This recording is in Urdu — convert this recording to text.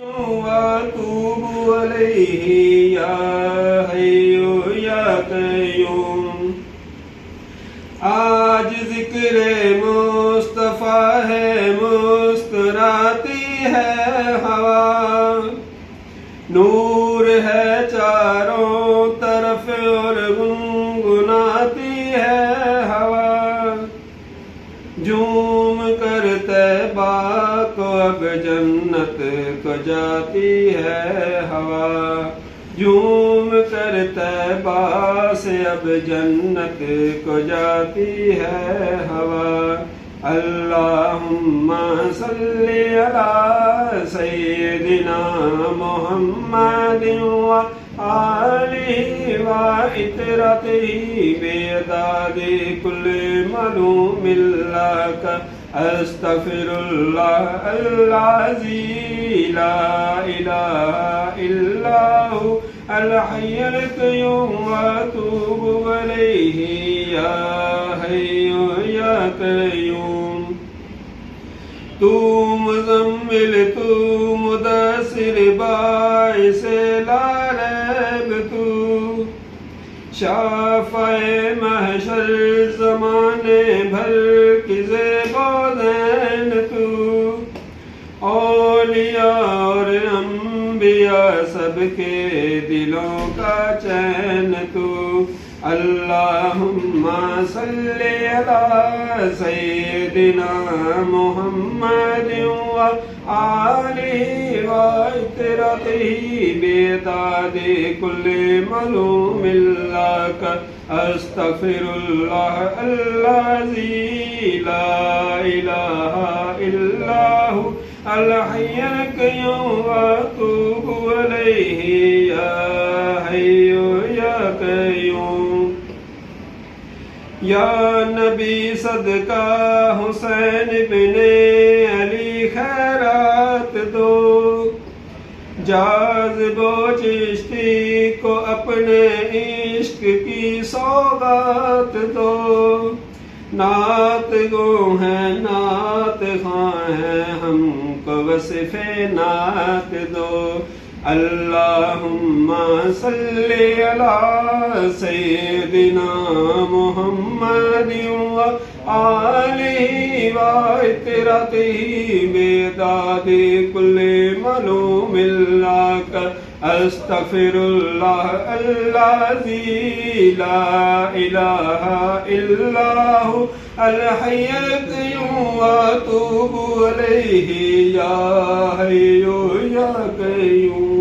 واتوب علیہ یا حی یا قیوم۔ آج ذکر مصطفیٰ ہے مسکراتی ہے ہوا، نور ہے چاروں طرف اور گنگناتی ہے ہوا، جھوم کر طیبہ کو اب جنت کو جاتی ہے ہوا، جھوم کر طیبہ سے اب جنت کو جاتی ہے ہوا۔ اللہم صلی علی سیدنا محمد وآلہ وعطرتہ بعدد کل معلوم لک، استغفر اللہ العظیم لا الہ الا ہو الحی القیوم واتوب الیہ یا حی یا قیوم۔ تو مزمل تو مدثر باعث لا ریب تو، شافع محشر زمانے بھر کی زیب و زین تو، اولیاء اور انبیاء سب کے دلوں کا چین تو۔ اللہم صلی علی سیدنا محمد وآلہ وعطرتہ بعدد کل معلوم لک، استغفر اللہ العظیم لا الہ الا ہو الحی القیوم واتوب الیہ یا حی یا قیوم۔ یا نبی صدقہ حسین بن علی خیرات دو، جاذب و چشتی کو اپنے عشق کی سوغات دو، نعت گو ہیں نعت خواں ہیں ہم کو وصف نعت دو۔ اللہم صلی علی سیدنا محمد وآلہ وعطرتہ بعدد کل معلوم لک، استغفر اللہ العظیم لا الہ الا ہو الحی القیوم واتوب الیہ یا حی یا قیوم۔